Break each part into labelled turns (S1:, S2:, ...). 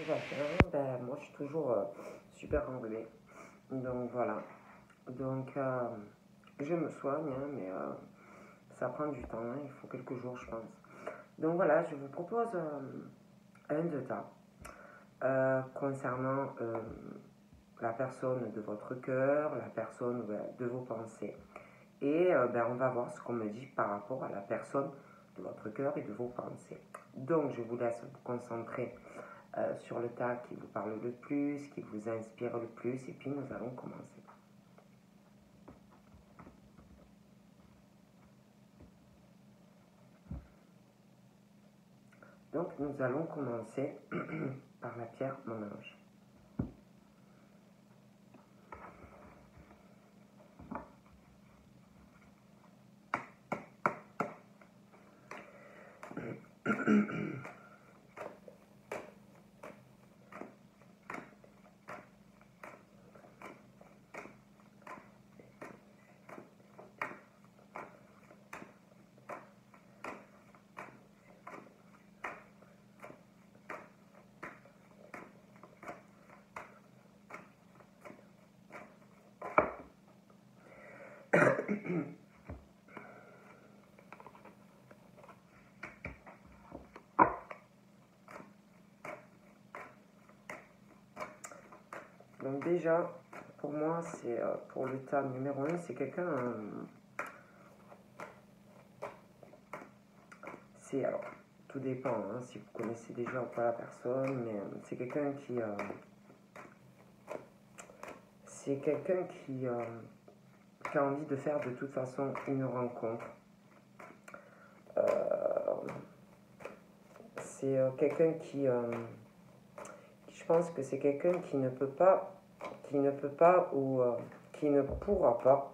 S1: va bien. Ben, moi, je suis toujours super enrhumée. Donc, voilà. Donc, je me soigne, hein, mais ça prend du temps. Hein, il faut quelques jours, je pense. Donc, voilà, je vous propose un de tas concernant la personne de votre cœur, la personne de vos pensées. Et ben, on va voir ce qu'on me dit par rapport à la personne de votre cœur et de vos pensées. Donc, je vous laisse vous concentrer sur le tas qui vous parle le plus, qui vous inspire le plus, et puis nous allons commencer. Donc, nous allons commencer par la pierre mon ange. Donc déjà, pour moi, c'est pour le tas numéro 1, c'est quelqu'un... c'est alors, tout dépend hein, si vous connaissez déjà ou pas la personne, mais c'est quelqu'un qui... c'est quelqu'un qui a envie de faire de toute façon une rencontre. C'est quelqu'un qui... je pense que c'est quelqu'un qui ne peut pas ou qui ne pourra pas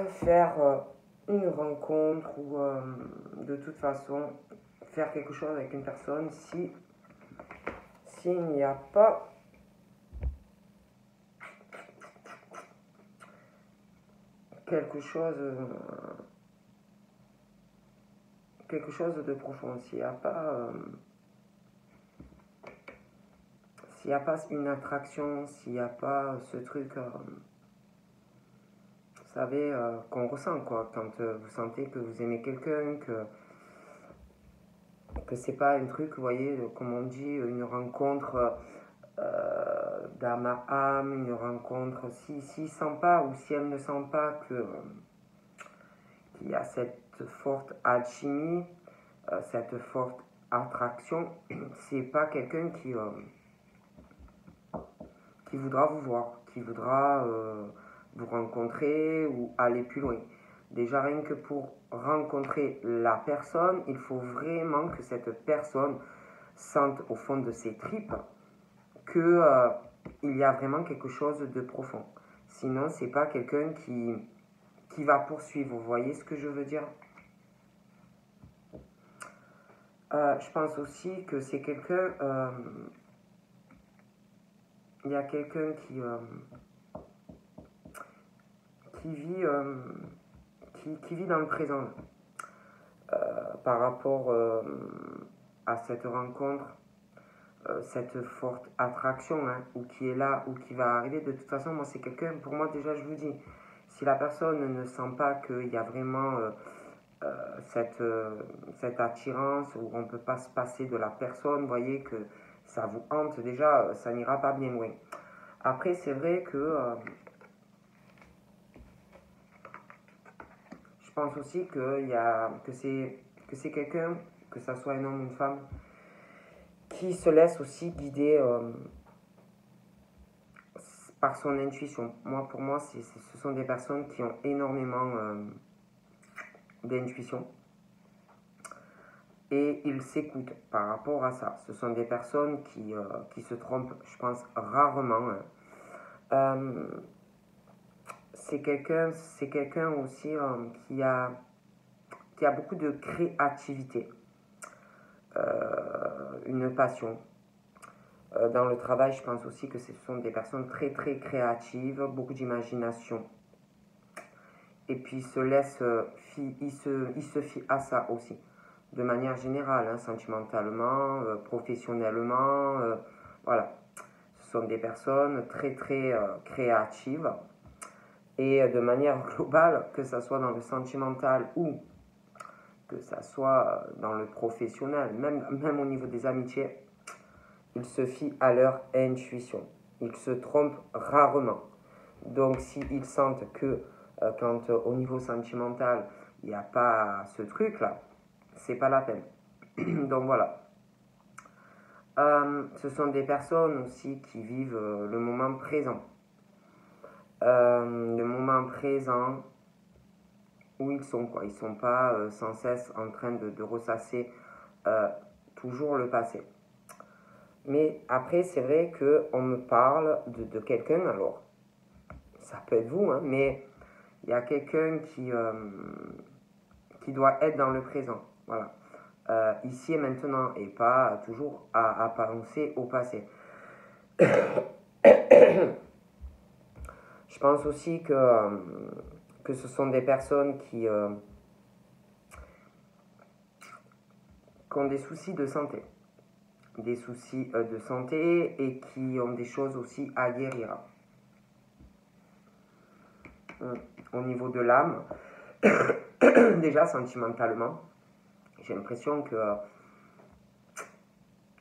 S1: faire une rencontre ou de toute façon faire quelque chose avec une personne si s'il n'y a pas quelque chose de profond, s'il n'y a pas une attraction, s'il n'y a pas ce truc vous savez, qu'on ressent quoi, quand vous sentez que vous aimez quelqu'un, que c'est pas un truc, vous voyez, comme on dit, une rencontre d'âme à âme, une rencontre, s'il sent pas ou si elle ne sent pas qu'il y a cette forte alchimie, cette forte attraction, c'est pas quelqu'un qui voudra vous voir, qui voudra vous rencontrer ou aller plus loin. Déjà rien que pour rencontrer la personne, il faut vraiment que cette personne sente au fond de ses tripes que il y a vraiment quelque chose de profond. Sinon, c'est pas quelqu'un qui va poursuivre. Vous voyez ce que je veux dire? Je pense aussi que c'est quelqu'un... il y a quelqu'un qui vit, qui vit dans le présent par rapport à cette rencontre, cette forte attraction, hein, ou qui est là, ou qui va arriver. De toute façon, moi, c'est quelqu'un, pour moi, déjà, je vous dis, si la personne ne sent pas qu'il y a vraiment cette attirance, où on ne peut pas se passer de la personne, vous voyez que ça vous hante, déjà, ça n'ira pas bien loin. Après, c'est vrai que je pense aussi que c'est quelqu'un, que ça soit un homme ou une femme, qui se laisse aussi guider par son intuition. Pour moi, ce sont des personnes qui ont énormément d'intuition. Et ils s'écoutent par rapport à ça. Ce sont des personnes qui se trompent, je pense, rarement. C'est quelqu'un aussi qui a beaucoup de créativité, une passion. Dans le travail, je pense aussi que ce sont des personnes très très créatives, beaucoup d'imagination. Et puis il se fie à ça aussi. de manière générale, hein, sentimentalement, professionnellement, voilà. Ce sont des personnes très très créatives et de manière globale, que ce soit dans le sentimental ou que ça soit dans le professionnel, même au niveau des amitiés, ils se fient à leur intuition. Ils se trompent rarement. Donc s'ils sentent que quand au niveau sentimental, il n'y a pas ce truc-là, c'est pas la peine. Donc voilà. Ce sont des personnes aussi qui vivent le moment présent. Le moment présent où ils sont, quoi. Ils ne sont pas sans cesse en train de ressasser toujours le passé. Mais après, c'est vrai qu'on me parle de quelqu'un, alors ça peut être vous, hein, mais il y a quelqu'un qui doit être dans le présent. Voilà. Ici et maintenant, et pas toujours à penser au passé. Je pense aussi que ce sont des personnes qui ont des soucis de santé. Des soucis de santé et qui ont des choses aussi à guérir. Au niveau de l'âme, déjà sentimentalement, j'ai l'impression que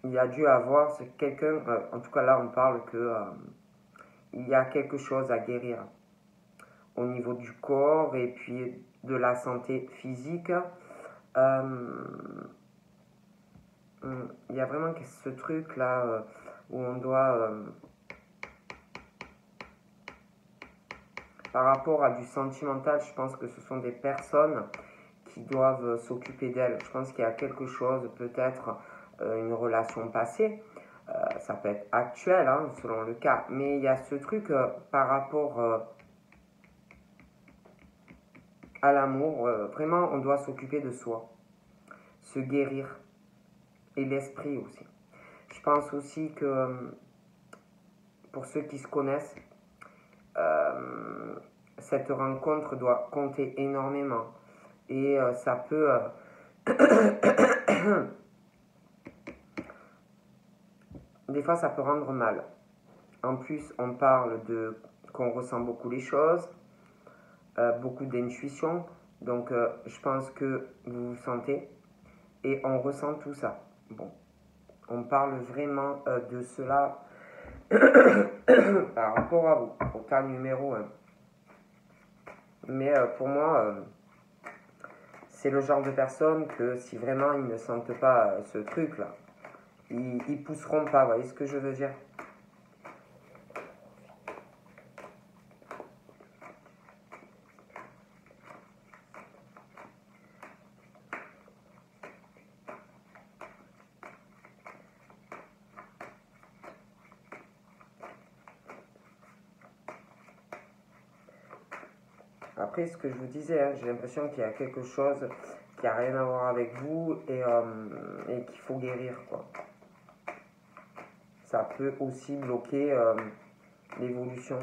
S1: il y a dû avoir quelqu'un, en tout cas là on parle que il y a quelque chose à guérir au niveau du corps et puis de la santé physique. Il y a vraiment ce truc là où on doit par rapport à du sentimental, je pense que ce sont des personnes qui doivent s'occuper d'elles. Je pense qu'il y a quelque chose, peut-être une relation passée, ça peut être actuel hein, selon le cas, mais il y a ce truc par rapport à l'amour, vraiment on doit s'occuper de soi, se guérir, et l'esprit aussi. Je pense aussi que pour ceux qui se connaissent, cette rencontre doit compter énormément et ça peut des fois ça peut rendre mal. En plus on parle de qu'on ressent beaucoup les choses, beaucoup d'intuition, donc je pense que vous vous sentez et on ressent tout ça. Bon, on parle vraiment de cela par rapport à vous, au cas numéro 1. Mais pour moi, c'est le genre de personne que si vraiment ils ne sentent pas ce truc-là, ils pousseront pas, vous voyez ce que je veux dire? Après, ce que je vous disais, hein, j'ai l'impression qu'il y a quelque chose qui n'a rien à voir avec vous et qu'il faut guérir, quoi. Ça peut aussi bloquer l'évolution.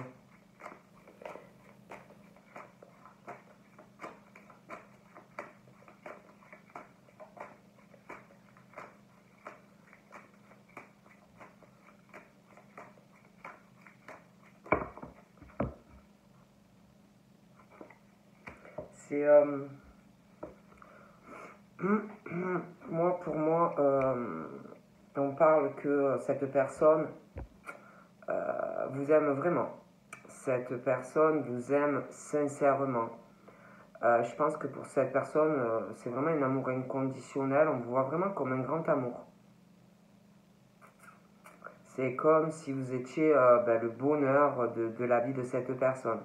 S1: C'est moi pour moi, on parle que cette personne vous aime vraiment. Cette personne vous aime sincèrement. Je pense que pour cette personne, c'est vraiment un amour inconditionnel. On vous voit vraiment comme un grand amour. C'est comme si vous étiez le bonheur de la vie de cette personne.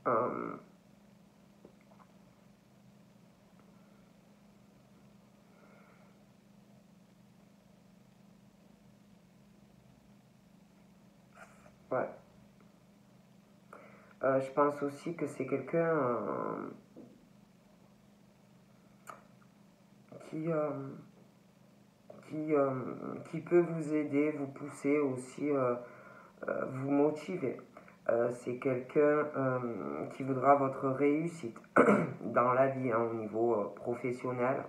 S1: Euh, ouais. Je pense aussi que c'est quelqu'un qui, euh, qui peut vous aider, vous pousser aussi, vous motiver. C'est quelqu'un qui voudra votre réussite dans la vie, hein, au niveau professionnel.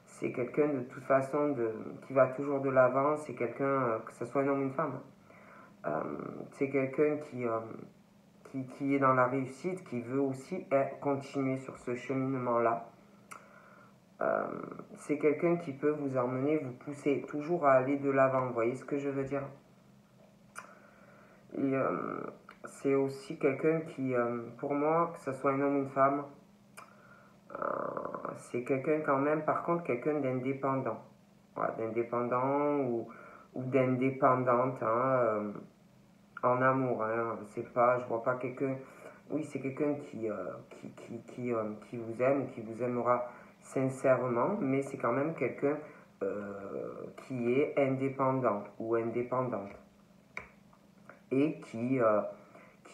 S1: C'est quelqu'un de toute façon qui va toujours de l'avant. C'est quelqu'un, que ce soit un homme ou une femme. C'est quelqu'un qui est dans la réussite, qui veut aussi continuer sur ce cheminement-là. C'est quelqu'un qui peut vous emmener, vous pousser toujours à aller de l'avant. Vous voyez ce que je veux dire? Et c'est aussi quelqu'un qui, pour moi, que ce soit un homme ou une femme, c'est quelqu'un quand même, par contre, quelqu'un d'indépendant. Voilà, d'indépendant ou d'indépendante, hein, en amour. Hein. C'est pas, je vois pas quelqu'un. Oui, c'est quelqu'un qui vous aime, qui vous aimera sincèrement, mais c'est quand même quelqu'un qui est indépendant ou indépendante et qui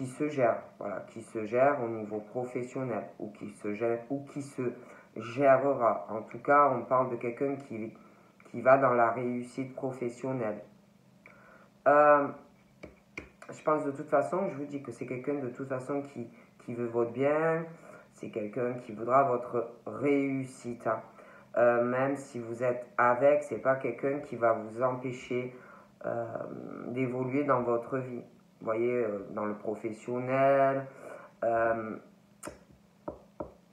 S1: se gère, voilà, qui se gère au niveau professionnel ou qui se gère ou qui se gérera. En tout cas, on parle de quelqu'un qui va dans la réussite professionnelle. Je pense de toute façon, je vous dis que c'est quelqu'un de toute façon qui veut votre bien, c'est quelqu'un qui voudra votre réussite. Hein. Même si vous êtes avec, c'est pas quelqu'un qui va vous empêcher d'évoluer dans votre vie. Vous voyez, dans le professionnel,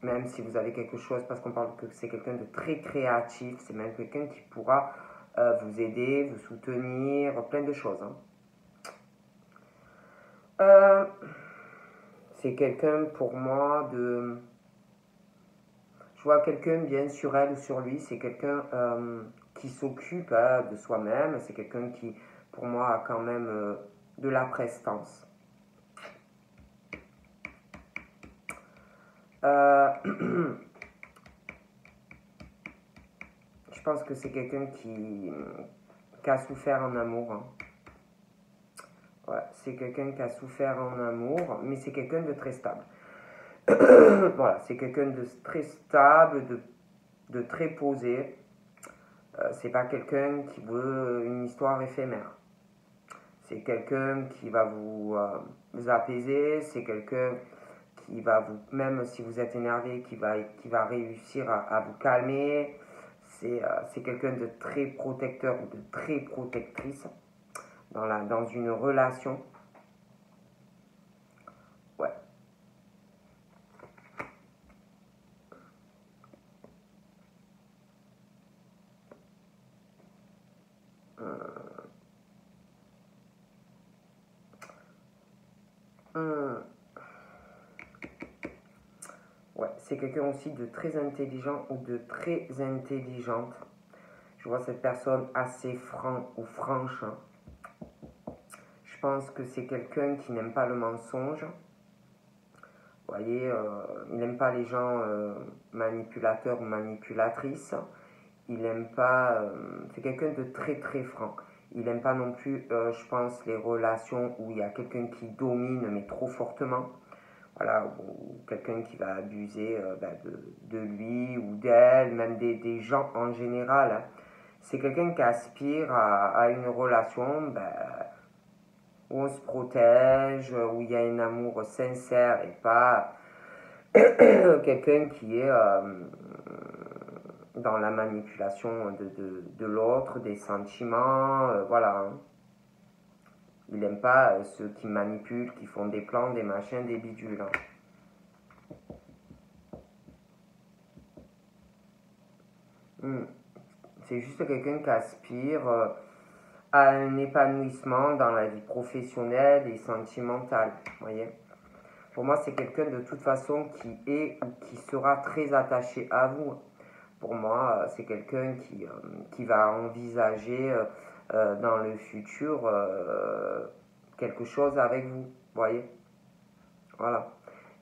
S1: même si vous avez quelque chose, parce qu'on parle que c'est quelqu'un de très créatif, c'est même quelqu'un qui pourra vous aider, vous soutenir, plein de choses. Hein. C'est quelqu'un pour moi de... Je vois quelqu'un bien sur elle ou sur lui, c'est quelqu'un qui s'occupe de soi-même, c'est quelqu'un qui pour moi a quand même de la prestance. Je pense que c'est quelqu'un qui a souffert en amour. Hein. Ouais, c'est quelqu'un qui a souffert en amour, mais c'est quelqu'un de très stable. Voilà, c'est quelqu'un de très stable, de très posé. C'est pas quelqu'un qui veut une histoire éphémère. C'est quelqu'un qui va vous apaiser, c'est quelqu'un qui va vous, même si vous êtes énervé, qui va réussir à vous calmer. C'est quelqu'un de très protecteur ou de très protectrice dans une relation. Ouais. Ouais, c'est quelqu'un aussi de très intelligent ou de très intelligente. Je vois cette personne assez franc ou franche. Hein. Je pense que c'est quelqu'un qui n'aime pas le mensonge. Vous voyez, il n'aime pas les gens manipulateurs ou manipulatrices. Il n'aime pas... c'est quelqu'un de très très franc. Il n'aime pas non plus, je pense, les relations où il y a quelqu'un qui domine mais trop fortement. Voilà, ou quelqu'un qui va abuser de lui ou d'elle, même des gens en général. Hein. C'est quelqu'un qui aspire à une relation où on se protège, où il y a un amour sincère et pas quelqu'un qui est dans la manipulation de l'autre, des sentiments, voilà. Hein. Il n'aime pas ceux qui manipulent, qui font des plans, des machins, des bidules. Hein. C'est juste quelqu'un qui aspire à un épanouissement dans la vie professionnelle et sentimentale. Voyez. Pour moi, c'est quelqu'un de toute façon qui est ou qui sera très attaché à vous. Pour moi, c'est quelqu'un qui va envisager dans le futur quelque chose avec vous. Voyez. Voilà.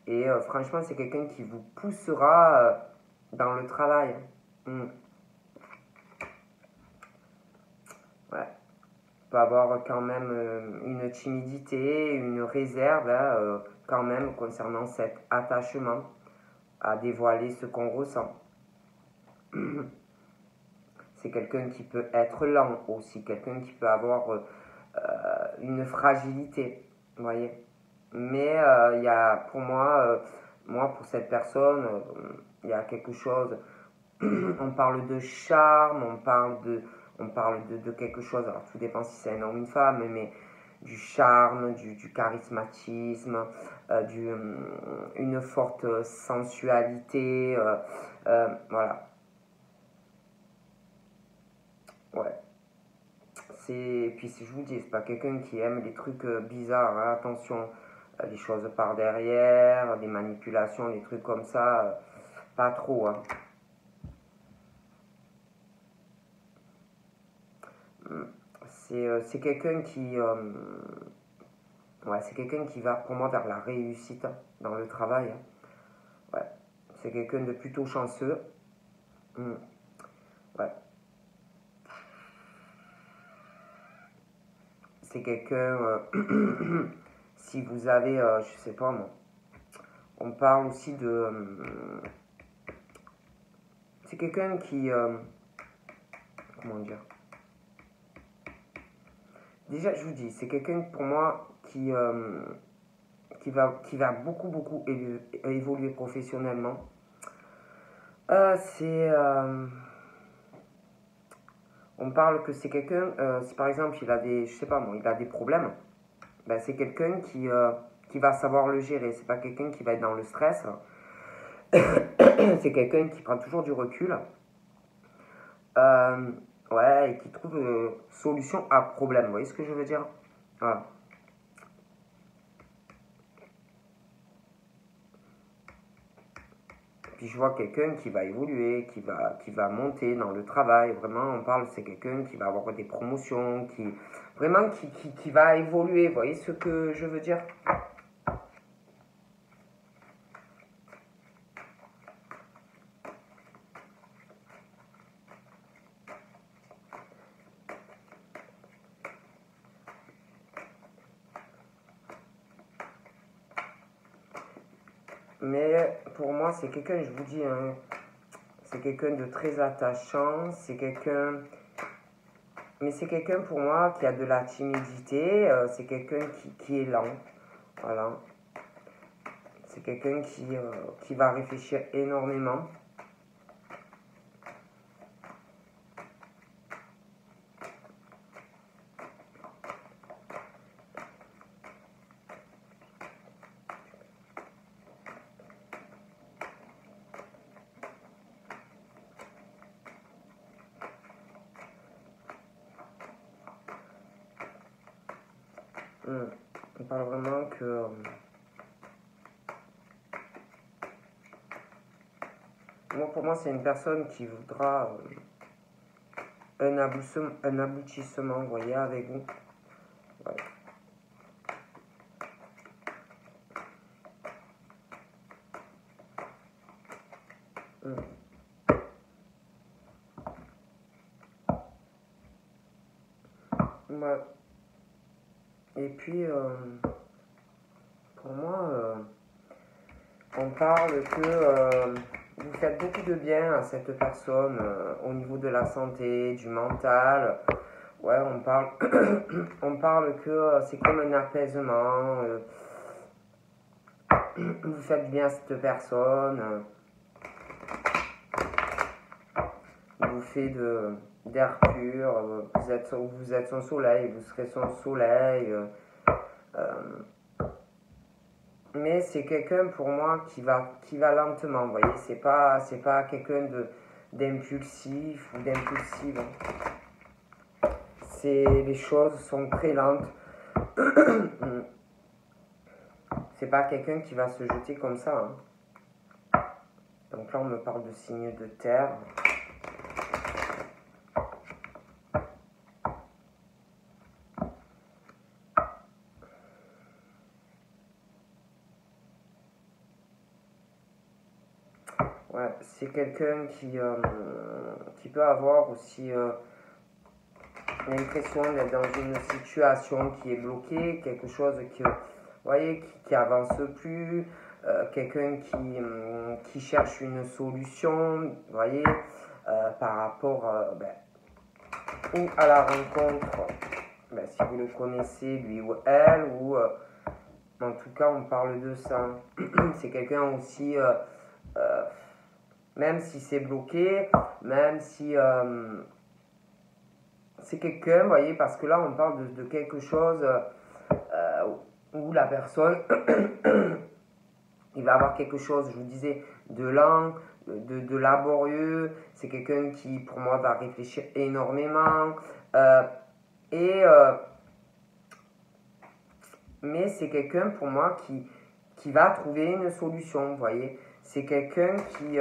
S1: Et franchement, c'est quelqu'un qui vous poussera dans le travail. Ouais. Peut avoir quand même une timidité, une réserve hein, quand même concernant cet attachement à dévoiler ce qu'on ressent. C'est quelqu'un qui peut être lent aussi, quelqu'un qui peut avoir une fragilité, vous voyez. Mais il y a, pour moi, pour cette personne, il y a quelque chose. On parle de charme, on parle de quelque chose. Alors tout dépend si c'est un homme ou une femme, mais du charme, du charismatisme, une forte sensualité. Voilà. Ouais. Puis si je vous dis, c'est pas quelqu'un qui aime les trucs bizarres, hein. Attention, les choses par derrière, des manipulations, des trucs comme ça, pas trop, hein. Mm. C'est quelqu'un ouais, c'est quelqu'un qui va pour moi vers la réussite, hein, dans le travail, hein. Ouais. C'est quelqu'un de plutôt chanceux. Mm. Ouais. C'est quelqu'un, si vous avez, je sais pas moi, on parle aussi de, c'est quelqu'un qui, comment dire, déjà je vous dis, c'est quelqu'un pour moi qui va beaucoup beaucoup évoluer professionnellement. C'est, on parle que c'est quelqu'un, si par exemple il a des, je sais pas moi, il a des problèmes, ben c'est quelqu'un qui va savoir le gérer. C'est pas quelqu'un qui va être dans le stress. C'est quelqu'un qui prend toujours du recul. Euh, ouais, et qui trouve solution à problème. Vous voyez ce que je veux dire? Voilà. Puis je vois quelqu'un qui va évoluer, qui va monter dans le travail. Vraiment, on parle, c'est quelqu'un qui va avoir des promotions, vraiment qui va évoluer. Vous voyez ce que je veux dire? Mais pour moi, c'est quelqu'un, je vous dis, hein, c'est quelqu'un de très attachant. Mais c'est quelqu'un pour moi qui a de la timidité. C'est quelqu'un qui est lent. Voilà. C'est quelqu'un qui va réfléchir énormément. On parle vraiment que pour moi, c'est une personne qui voudra un aboutissement, vous voyez, avec vous. Ouais. Ouais. Et puis, pour moi, on parle que vous faites beaucoup de bien à cette personne au niveau de la santé, du mental. Ouais, on parle que c'est comme un apaisement. Vous faites bien à cette personne. Vous faites d'air pur. Vous êtes son soleil. Vous serez son soleil. Mais c'est quelqu'un pour moi qui va lentement. Vous voyez, c'est pas quelqu'un d'impulsif ou d'impulsive. Les choses sont très lentes. C'est pas quelqu'un qui va se jeter comme ça, hein. Donc là, on me parle de signes de terre. Ouais, c'est quelqu'un qui peut avoir aussi l'impression d'être dans une situation qui est bloquée, quelque chose vous voyez, qui avance plus, quelqu'un qui cherche une solution, vous voyez, par rapport ou à la rencontre, si vous le connaissez, lui ou elle, ou En tout cas, on parle de ça. C'est quelqu'un aussi, euh, même si c'est bloqué, même si c'est quelqu'un, vous voyez, parce que là, on parle de quelque chose où la personne, il va avoir quelque chose, je vous disais, de lent, de laborieux. C'est quelqu'un qui, pour moi, va réfléchir énormément. Euh, et mais c'est quelqu'un pour moi qui va trouver une solution, vous voyez. C'est quelqu'un qui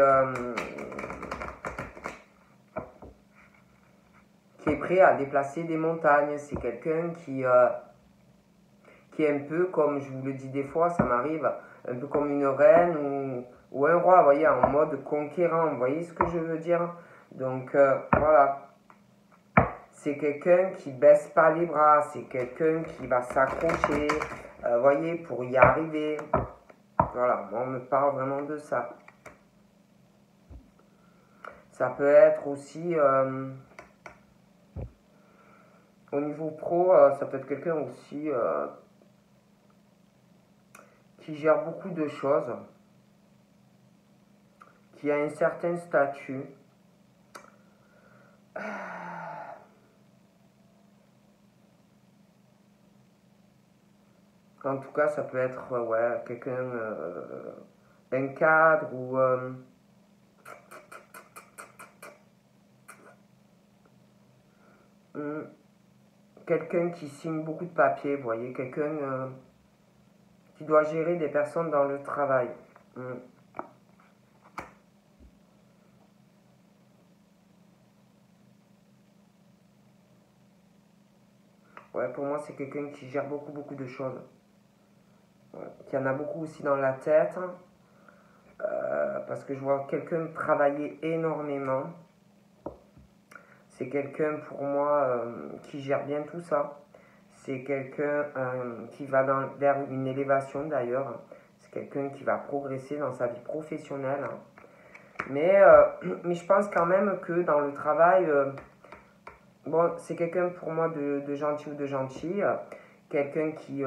S1: est prêt à déplacer des montagnes. C'est quelqu'un qui est un peu, comme je vous le dis des fois, ça m'arrive, un peu comme une reine ou un roi, vous voyez, en mode conquérant. Vous voyez ce que je veux dire? Donc voilà. C'est quelqu'un qui baisse pas les bras, c'est quelqu'un qui va s'accrocher, voyez, pour y arriver. Voilà, moi on me parle vraiment de ça. Ça peut être aussi, au niveau pro, ça peut être quelqu'un aussi qui gère beaucoup de choses, qui a un certain statut. En tout cas, ça peut être ouais, quelqu'un, un cadre ou quelqu'un qui signe beaucoup de papiers, vous voyez, quelqu'un qui doit gérer des personnes dans le travail. Ouais, pour moi, c'est quelqu'un qui gère beaucoup de choses. Ouais. Qui en a beaucoup aussi dans la tête. Parce que je vois quelqu'un travailler énormément. C'est quelqu'un pour moi qui gère bien tout ça. C'est quelqu'un qui va vers une élévation d'ailleurs. C'est quelqu'un qui va progresser dans sa vie professionnelle. Mais, mais je pense quand même que dans le travail, bon, c'est quelqu'un pour moi de gentil ou de gentil. Quelqu'un qui...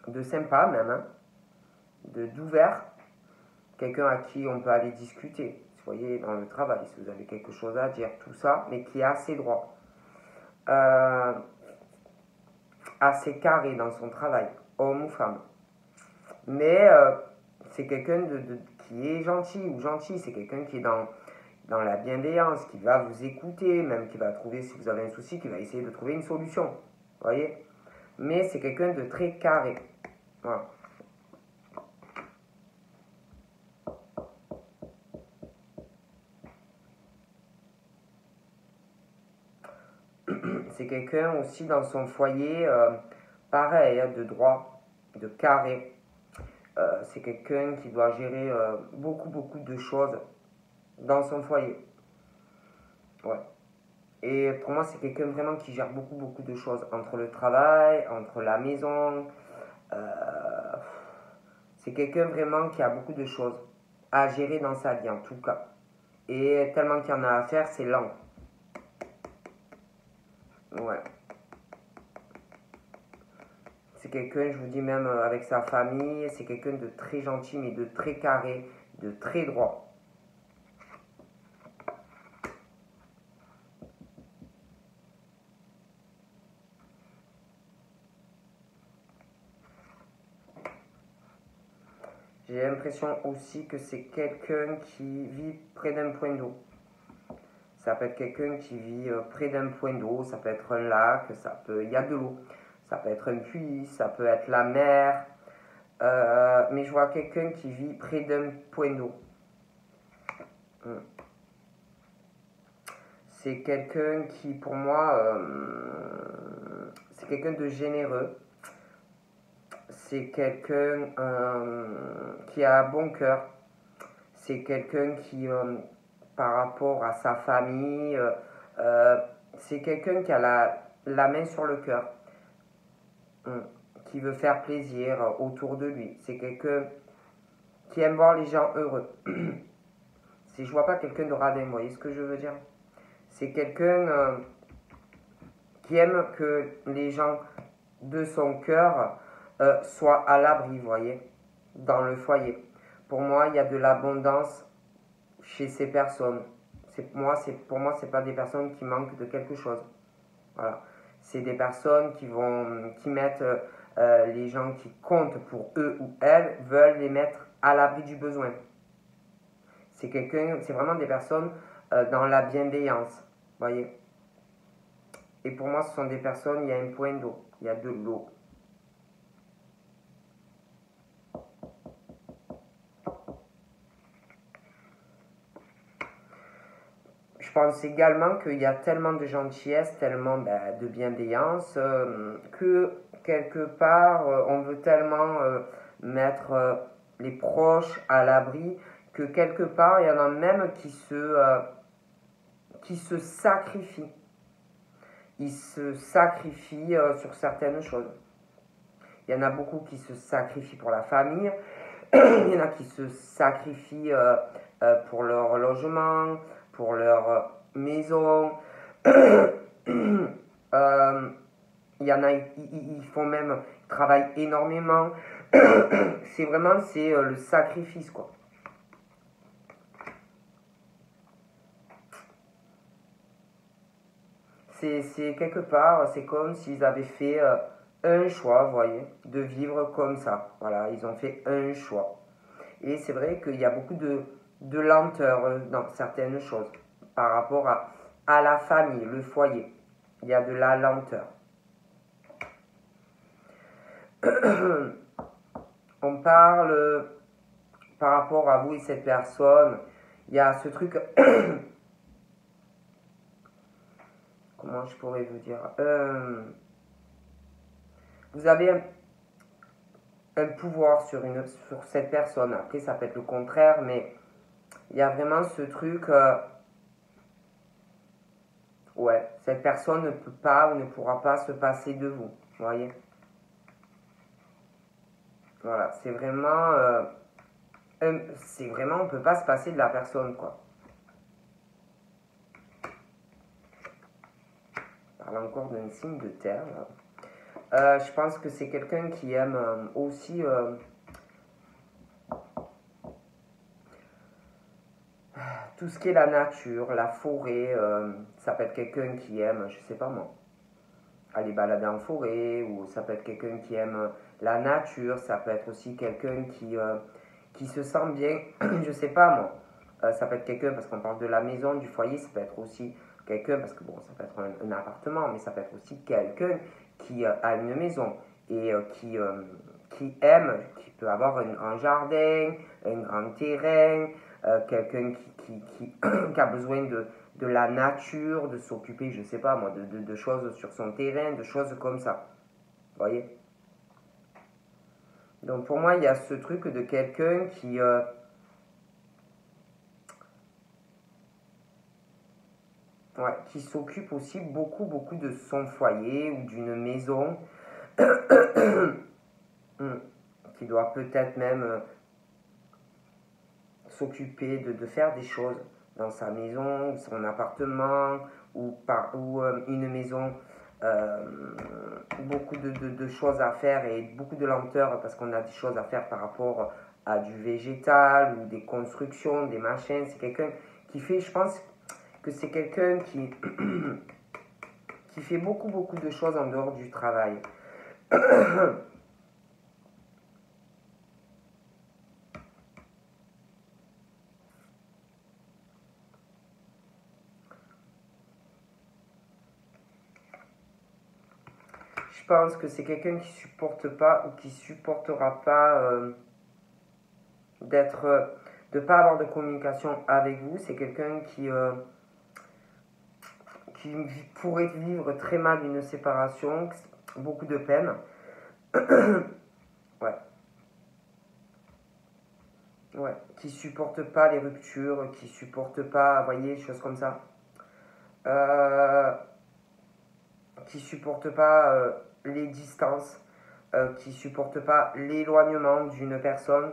S1: de sympa même, hein, d'ouvert. Quelqu'un à qui on peut aller discuter. Vous voyez, dans le travail, si vous avez quelque chose à dire, tout ça, mais qui est assez droit. Assez carré dans son travail, homme ou femme. Mais c'est quelqu'un qui est gentil ou gentil, c'est quelqu'un qui est dans la bienveillance, qui va vous écouter, même qui va trouver, si vous avez un souci, qui va essayer de trouver une solution. Vous voyez? Mais c'est quelqu'un de très carré. Voilà. C'est quelqu'un aussi dans son foyer, pareil, hein, de droit, de carré. C'est quelqu'un qui doit gérer beaucoup de choses dans son foyer. Ouais. Et pour moi, c'est quelqu'un vraiment qui gère beaucoup de choses entre le travail, entre la maison. Euh, c'est quelqu'un vraiment qui a beaucoup de choses à gérer dans sa vie en tout cas. Et tellement qu'il y en a à faire, c'est lent. Ouais. C'est quelqu'un, je vous dis même avec sa famille, c'est quelqu'un de très gentil mais de très carré, de très droit. J'ai l'impression aussi que c'est quelqu'un qui vit près d'un point d'eau. Ça peut être quelqu'un qui vit près d'un point d'eau, ça peut être un lac, il y a de l'eau. Ça peut être un puits, ça peut être la mer. Mais je vois quelqu'un qui vit près d'un point d'eau. C'est quelqu'un qui, pour moi, c'est quelqu'un de généreux. C'est quelqu'un qui a un bon cœur. C'est quelqu'un qui, par rapport à sa famille, c'est quelqu'un qui a la main sur le cœur, qui veut faire plaisir autour de lui. C'est quelqu'un qui aime voir les gens heureux. Je vois pas quelqu'un de radin, vous voyez ce que je veux dire? C'est quelqu'un qui aime que les gens de son cœur soit à l'abri, vous voyez, dans le foyer. Pour moi, il y a de l'abondance chez ces personnes. Pour moi, c'est pas des personnes qui manquent de quelque chose. Voilà. C'est des personnes qui mettent les gens qui comptent pour eux ou elles, veulent les mettre à l'abri du besoin. C'est vraiment des personnes dans la bienveillance, vous voyez. Et pour moi, ce sont des personnes, il y a un point d'eau, il y a de l'eau. Je pense également qu'il y a tellement de gentillesse, tellement de bienveillance, que quelque part, on veut tellement mettre les proches à l'abri, que quelque part, il y en a même qui se sacrifient. Ils se sacrifient sur certaines choses. Il y en a beaucoup qui se sacrifient pour la famille, il y en a qui se sacrifient pour leur logement, pour leur maison. Il y en a, ils font même, ils travaillent énormément. C'est vraiment, le sacrifice, quoi. C'est quelque part, c'est comme s'ils avaient fait un choix, vous voyez, de vivre comme ça. Voilà, ils ont fait un choix. Et c'est vrai qu'il y a beaucoup de lenteur dans certaines choses par rapport à la famille, le foyer. Il y a de la lenteur. On parle par rapport à vous et cette personne. Il y a ce truc. Comment je pourrais vous dire vous avez un pouvoir sur cette personne. Après, ça peut être le contraire, mais il y a vraiment ce truc. Ouais, cette personne ne peut pas ou ne pourra pas se passer de vous. Vous voyez? Voilà, c'est vraiment. On ne peut pas se passer de la personne, quoi. On parle encore d'un signe de terre. Je pense que c'est quelqu'un qui aime aussi tout ce qui est la nature, la forêt. Ça peut être quelqu'un qui aime, je sais pas moi, aller balader en forêt, ou ça peut être quelqu'un qui aime la nature, ça peut être aussi quelqu'un qui se sent bien, je sais pas moi. Ça peut être quelqu'un, parce qu'on parle de la maison, du foyer, ça peut être aussi quelqu'un, parce que bon, ça peut être un appartement, mais ça peut être aussi quelqu'un qui a une maison et qui aime, qui peut avoir un jardin, un grand terrain, quelqu'un qui a besoin de la nature, de s'occuper, je sais pas moi, de choses sur son terrain, de choses comme ça. Vous voyez? Donc pour moi, il y a ce truc de quelqu'un qui s'occupe aussi beaucoup, beaucoup de son foyer ou d'une maison, qui doit peut-être même s'occuper de faire des choses dans sa maison, son appartement, ou une maison, beaucoup de choses à faire et beaucoup de lenteur parce qu'on a des choses à faire par rapport à du végétal ou des constructions, des machines. C'est quelqu'un qui fait, je pense que c'est quelqu'un qui fait beaucoup, beaucoup de choses en dehors du travail. Je pense que c'est quelqu'un qui supporte pas ou qui supportera pas de pas avoir de communication avec vous. C'est quelqu'un qui pourrait vivre très mal une séparation, beaucoup de peine. Ouais. Ouais. Qui supporte pas les ruptures, qui supporte pas, vous voyez, des choses comme ça. Qui supporte pas les distances, qui supporte pas l'éloignement d'une personne.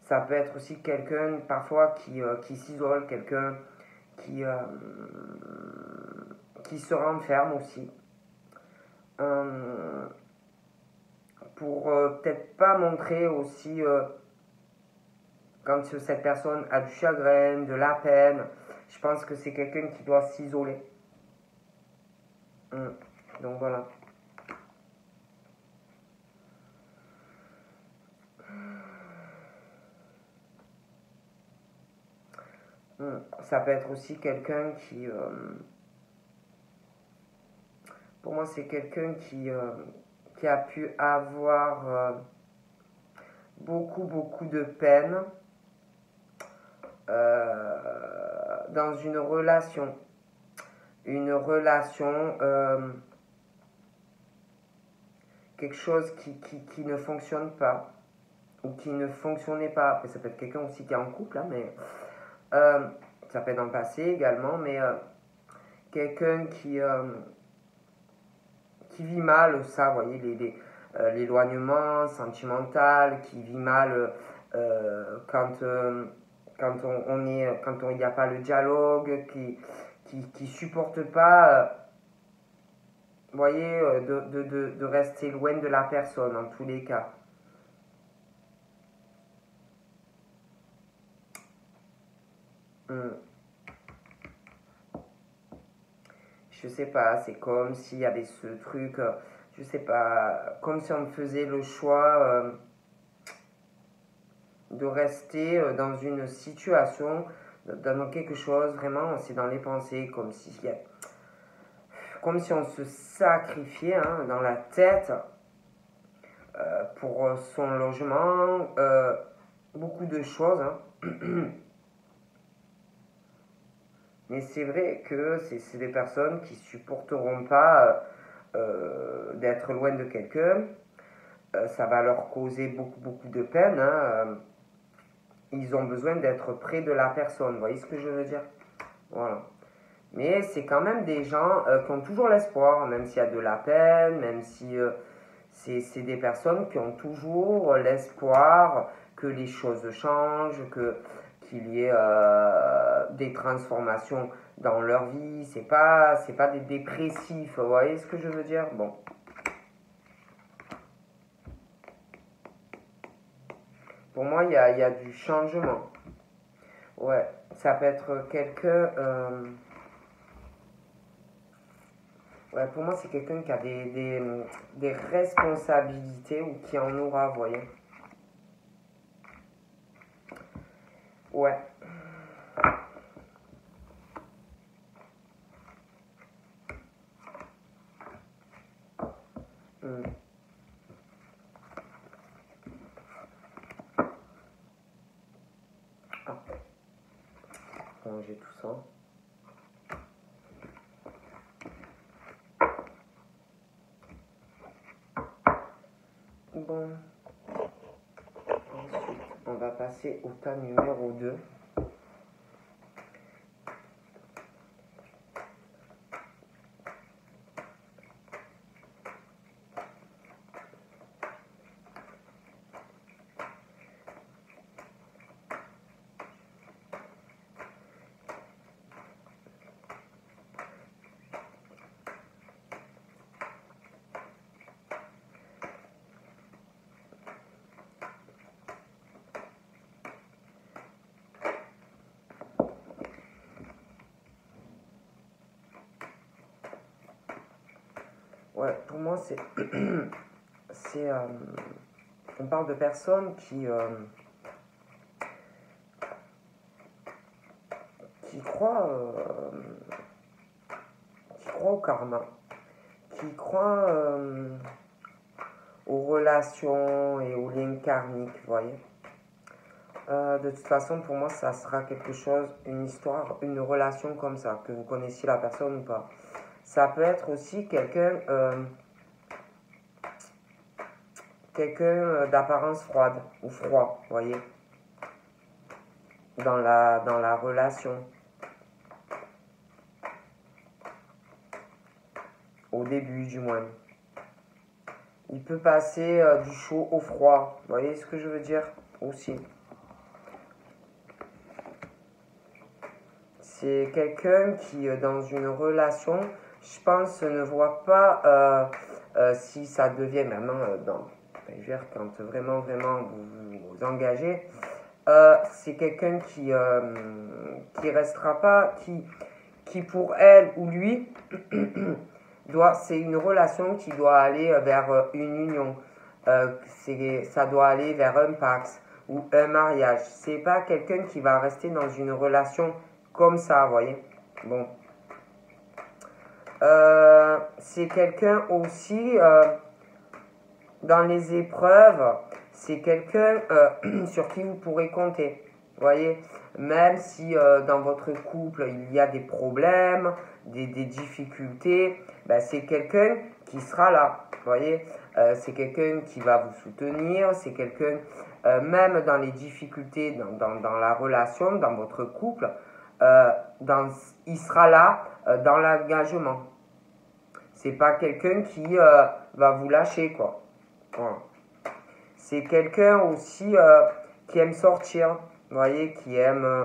S1: Ça peut être aussi quelqu'un parfois qui s'isole, quelqu'un qui se renferme aussi. Pour peut-être pas montrer aussi quand cette personne a du chagrin, de la peine. Je pense que c'est quelqu'un qui doit s'isoler. Donc voilà. Ça peut être aussi quelqu'un qui... pour moi, c'est quelqu'un qui a pu avoir beaucoup de peine dans une relation. Une relation, quelque chose qui ne fonctionne pas, ou qui ne fonctionnait pas. Après, ça peut être quelqu'un aussi qui est en couple, hein, mais ça peut être dans le passé également, mais quelqu'un qui vit mal ça, vous voyez, l'éloignement sentimental, qui vit mal quand il n'y a pas le dialogue, qui supporte pas, vous voyez, de rester loin de la personne en tous les cas. Je sais pas, c'est comme s'il y avait ce truc, je sais pas, comme si on faisait le choix de rester dans une situation, dans quelque chose, vraiment, c'est dans les pensées, comme si on se sacrifiait dans la tête pour son logement, beaucoup de choses. Mais c'est vrai que c'est des personnes qui supporteront pas d'être loin de quelqu'un. Ça va leur causer beaucoup de peine. Ils ont besoin d'être près de la personne. Vous voyez ce que je veux dire? Voilà. Mais c'est quand même des gens qui ont toujours l'espoir, même s'il y a de la peine, même si c'est des personnes qui ont toujours l'espoir que les choses changent, qu'il y ait des transformations dans leur vie. C'est pas des dépressifs, vous voyez ce que je veux dire? Bon. Pour moi, il y a du changement. Ouais, ça peut être quelqu'un... ouais, pour moi, c'est quelqu'un qui a des responsabilités ou qui en aura, vous voyez. Ouais. Ah. Ranger tout ça. Bon. Ensuite, on va passer au tas numéro 2. Ouais, pour moi, on parle de personnes qui croient au karma, qui croient aux relations et aux liens karmiques, vous voyez. De toute façon, pour moi, ça sera quelque chose, une histoire, une relation comme ça, que vous connaissiez la personne ou pas. Ça peut être aussi quelqu'un d'apparence froide ou froid, vous voyez, dans la relation. Au début, du moins. Il peut passer du chaud au froid. Vous voyez ce que je veux dire? Aussi. c'est quelqu'un qui, dans une relation, je pense, ne voit pas si ça devient, maintenant, je veux dire, quand vraiment, vraiment vous engagez, c'est quelqu'un qui restera pas, qui pour elle ou lui, c'est une relation qui doit aller vers une union. Ça doit aller vers un pacte ou un mariage. C'est pas quelqu'un qui va rester dans une relation comme ça, vous voyez. Bon. C'est quelqu'un aussi, dans les épreuves, c'est quelqu'un sur qui vous pourrez compter. Vous voyez, même si dans votre couple il y a des problèmes, des difficultés, ben, c'est quelqu'un qui sera là. Vous voyez, c'est quelqu'un qui va vous soutenir, c'est quelqu'un, même dans les difficultés, dans la relation, dans votre couple, il sera là dans l'engagement. C'est pas quelqu'un qui va vous lâcher, quoi. Voilà. C'est quelqu'un aussi qui aime sortir, vous voyez, qui aime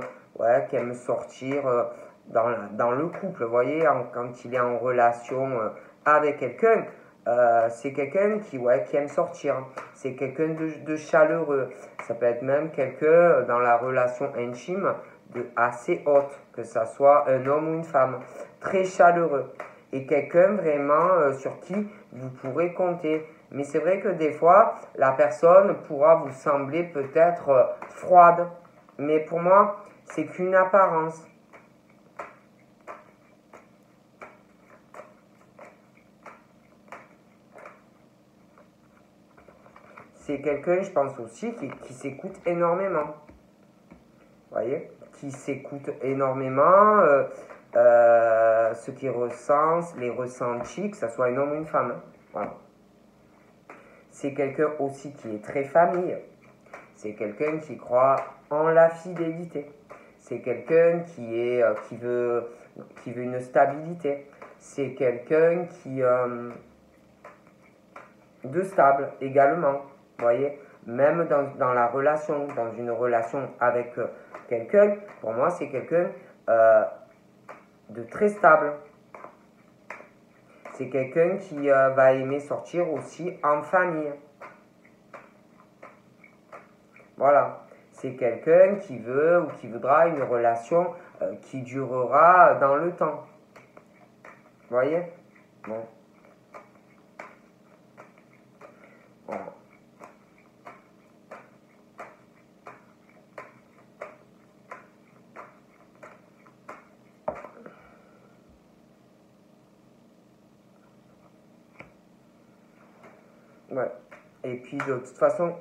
S1: sortir dans le couple, vous voyez, quand il est en relation avec quelqu'un, c'est quelqu'un qui aime sortir, c'est quelqu'un de chaleureux, ça peut être même quelqu'un dans la relation intime assez haute, que ça soit un homme ou une femme, très chaleureux, et quelqu'un vraiment sur qui vous pourrez compter. Mais c'est vrai que des fois, la personne pourra vous sembler peut-être froide. Mais pour moi, c'est qu'une apparence. C'est quelqu'un, je pense aussi, qui s'écoute énormément. Vous voyez, qui s'écoute énormément, ce qui ressent, les ressentis, que ce soit un homme ou une femme. Voilà. C'est quelqu'un aussi qui est très famille. C'est quelqu'un qui croit en la fidélité. C'est quelqu'un qui veut une stabilité. C'est quelqu'un de stable également. Vous voyez, même dans la relation, dans une relation avec quelqu'un, pour moi, c'est quelqu'un de très stable. C'est quelqu'un qui va aimer sortir aussi en famille. Voilà. C'est quelqu'un qui veut ou qui voudra une relation qui durera dans le temps. Vous voyez? Bon. Voilà. Ouais. Et puis de toute façon,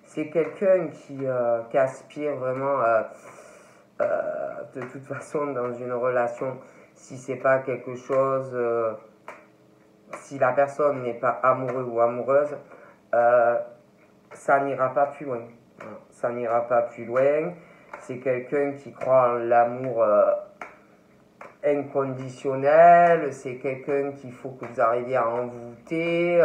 S1: c'est quelqu'un qui aspire vraiment de toute façon dans une relation, si c'est pas quelque chose, si la personne n'est pas amoureux ou amoureuse, ça n'ira pas plus loin. Ça n'ira pas plus loin. C'est quelqu'un qui croit en l'amour inconditionnel. C'est quelqu'un qu'il faut que vous arriviez à envoûter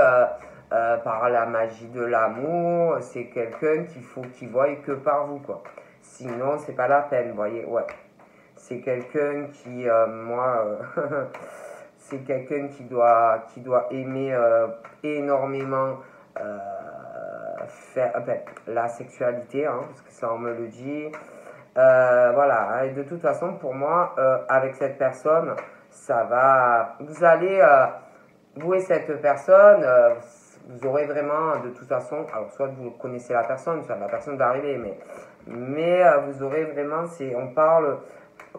S1: par la magie de l'amour. C'est quelqu'un qu'il voit que par vous, quoi. Sinon, c'est pas la peine, vous voyez. Ouais. C'est quelqu'un qui, c'est quelqu'un qui doit aimer énormément la sexualité, hein, parce que ça on me le dit. Voilà, et de toute façon pour moi, avec cette personne, vous allez, vous et cette personne, vous aurez vraiment de toute façon, alors soit vous connaissez la personne, soit la personne va arriver, mais vous aurez vraiment, on parle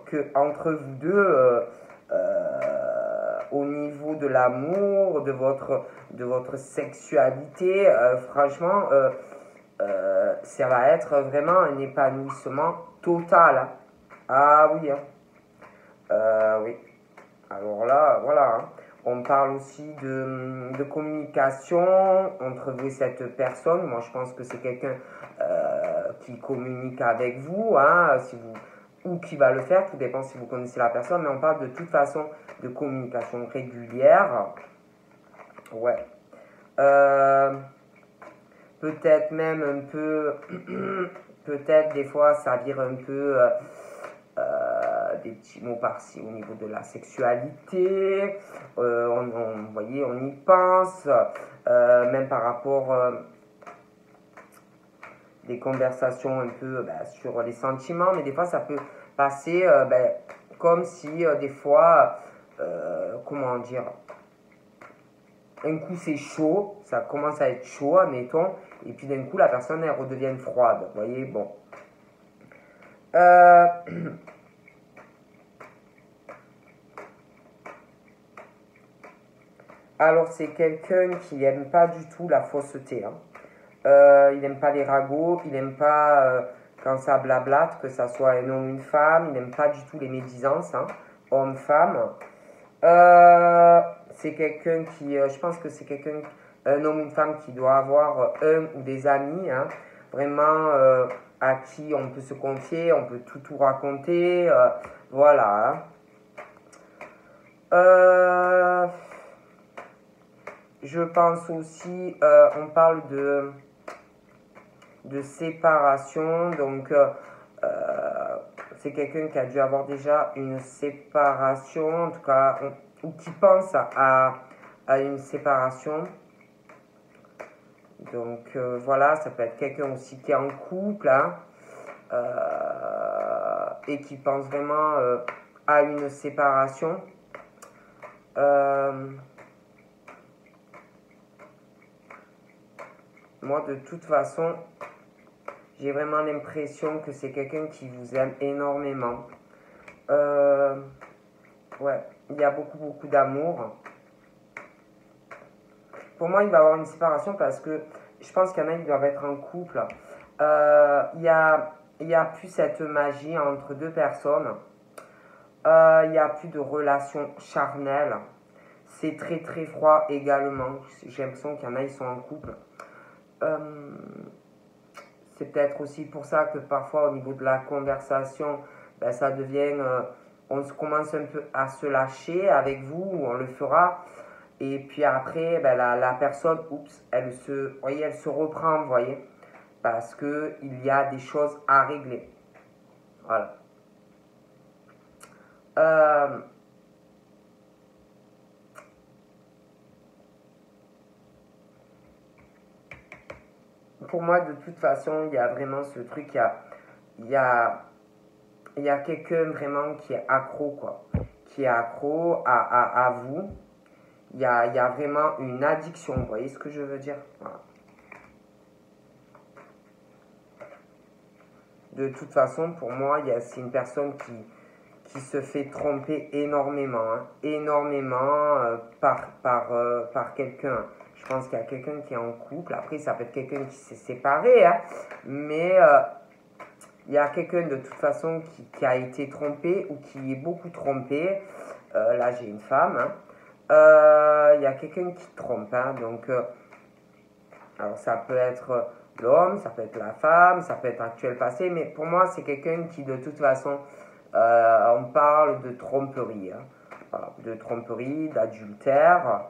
S1: que entre vous deux, au niveau de l'amour, de votre sexualité, franchement, ça va être vraiment un épanouissement total. Hein. Ah oui, hein. Oui. Alors là, voilà. Hein. On parle aussi de communication entre vous et cette personne. Moi, je pense que c'est quelqu'un qui communique avec vous, hein, ou qui va le faire. Tout dépend si vous connaissez la personne. Mais on parle de toute façon de communication régulière. Ouais. Peut-être même un peu, peut-être des fois ça vire un peu des petits mots par-ci au niveau de la sexualité. Vous voyez, on y pense. Même par rapport des conversations un peu sur les sentiments. Mais des fois, ça peut passer comme si des fois, comment dire, un coup c'est chaud, ça commence à être chaud, admettons, et puis d'un coup la personne elle redevient froide, vous voyez, bon. Alors c'est quelqu'un qui n'aime pas du tout la fausseté, hein. Il n'aime pas les ragots, il n'aime pas quand ça blablate, que ça soit un homme ou une femme, il n'aime pas du tout les médisances, hein, homme-femme. C'est quelqu'un qui, je pense que c'est quelqu'un, un homme ou une femme qui doit avoir un ou des amis, hein, vraiment à qui on peut se confier, on peut tout raconter, voilà. Je pense aussi, on parle de séparation, donc c'est quelqu'un qui a dû avoir déjà une séparation, en tout cas, ou qui pense à une séparation. Donc voilà, ça peut être quelqu'un aussi qui est en couple, hein, et qui pense vraiment à une séparation. Moi, de toute façon, j'ai vraiment l'impression que c'est quelqu'un qui vous aime énormément. Ouais, il y a beaucoup d'amour. Pour moi, il va y avoir une séparation parce que je pense qu'il y en a qui doivent être en couple. Il y a plus cette magie entre deux personnes. Il n'y a plus de relation charnelle. C'est très froid également. J'ai l'impression qu'il y en a, ils sont en couple. C'est peut-être aussi pour ça que parfois au niveau de la conversation, ça devient, on commence un peu à se lâcher avec vous, ou on le fera. Et puis après, la personne, elle se reprend, vous voyez, parce qu'il y a des choses à régler. Voilà. Pour moi, de toute façon, il y a vraiment ce truc, il y a quelqu'un vraiment qui est accro, quoi. Qui est accro à vous. Il y a vraiment une addiction, vous voyez ce que je veux dire? Voilà. De toute façon, pour moi, c'est une personne qui se fait tromper énormément, hein, énormément par quelqu'un. Je pense qu'il y a quelqu'un qui est en couple. Après, ça peut être quelqu'un qui s'est séparé, hein, mais il y a quelqu'un de toute façon qui a été trompé ou qui est beaucoup trompé. Là, j'ai une femme. Hein. Il y a quelqu'un qui trompe. Hein, donc, alors ça peut être l'homme, ça peut être la femme, ça peut être actuel, passé. Mais pour moi, c'est quelqu'un qui, de toute façon, on parle de tromperie. Hein, voilà, de tromperie, d'adultère.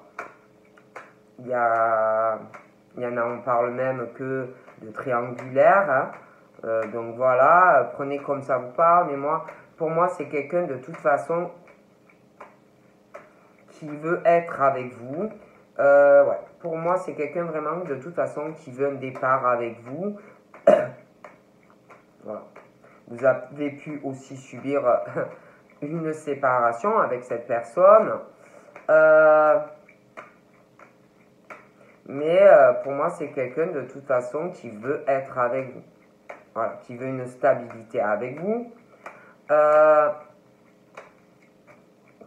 S1: Il y en a, on parle même que de triangulaire. Hein. Donc voilà, prenez comme ça vous parle. Mais pour moi, c'est quelqu'un de toute façon qui veut être avec vous. Ouais, pour moi, c'est quelqu'un vraiment de toute façon qui veut un départ avec vous. Voilà. Vous avez pu aussi subir une séparation avec cette personne. Mais pour moi, c'est quelqu'un de toute façon qui veut être avec vous. Voilà, qui veut une stabilité avec vous.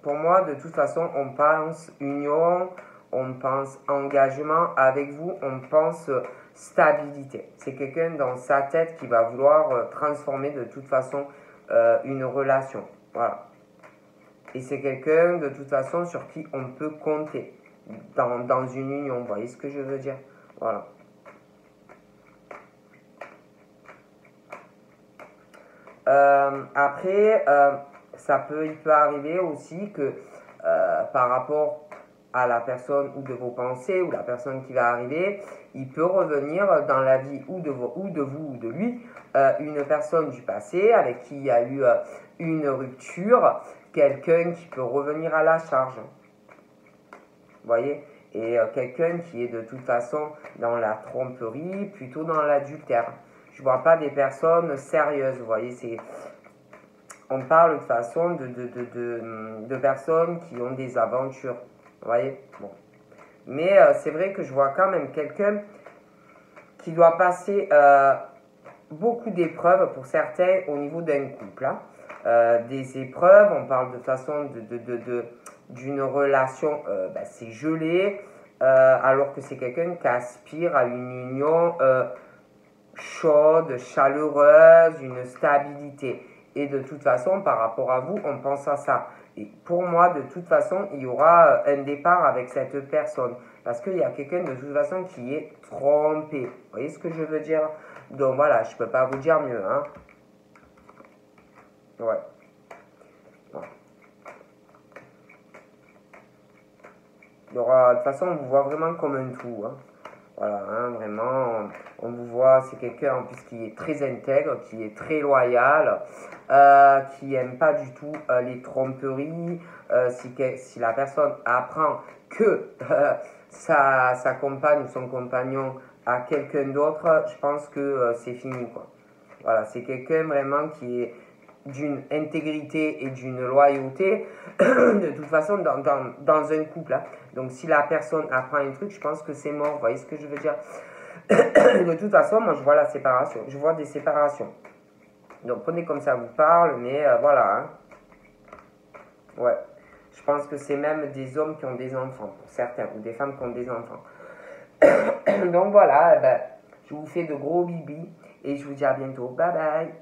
S1: Pour moi, de toute façon, on pense union, on pense engagement avec vous, on pense stabilité. C'est quelqu'un dans sa tête qui va vouloir transformer de toute façon une relation. Voilà. Et c'est quelqu'un de toute façon sur qui on peut compter dans une union. Vous voyez ce que je veux dire? Voilà. Après, il peut arriver aussi que par rapport à la personne ou de vos pensées ou la personne qui va arriver, il peut revenir dans la vie ou de vous ou de lui, une personne du passé avec qui il y a eu une rupture, quelqu'un qui peut revenir à la charge. Vous voyez? Et quelqu'un qui est de toute façon dans la tromperie, plutôt dans l'adultère. Je ne vois pas des personnes sérieuses, vous voyez, on parle de toute façon de personnes qui ont des aventures, vous voyez, bon. Mais c'est vrai que je vois quand même quelqu'un qui doit passer beaucoup d'épreuves pour certains au niveau d'un couple. Hein. Des épreuves, on parle de façon d'une relation, c'est gelé, alors que c'est quelqu'un qui aspire à une union chaude, chaleureuse, une stabilité. Et de toute façon, par rapport à vous, on pense à ça. Et pour moi, de toute façon, il y aura un départ avec cette personne. Parce qu'il y a quelqu'un de toute façon qui est trompé. Vous voyez ce que je veux dire? Donc voilà, je ne peux pas vous dire mieux. Hein. Ouais. Voilà. Il y aura, de toute façon, on vous voit vraiment comme un tout. Hein. Voilà, hein, vraiment, on vous voit, c'est quelqu'un en plus qui est très intègre, qui est très loyal, qui n'aime pas du tout les tromperies. Si la personne apprend que sa compagne ou son compagnon a quelqu'un d'autre, je pense que c'est fini, quoi. Voilà, c'est quelqu'un vraiment qui est d'une intégrité et d'une loyauté, de toute façon, dans un couple. Hein. Donc, si la personne apprend un truc, je pense que c'est mort. Vous voyez ce que je veux dire? De toute façon, moi, je vois la séparation. Je vois des séparations. Donc, prenez comme ça vous parle, mais voilà. Hein. Ouais. Je pense que c'est même des hommes qui ont des enfants, pour certains, ou des femmes qui ont des enfants. Donc, voilà. Je vous fais de gros bibis et je vous dis à bientôt. Bye bye.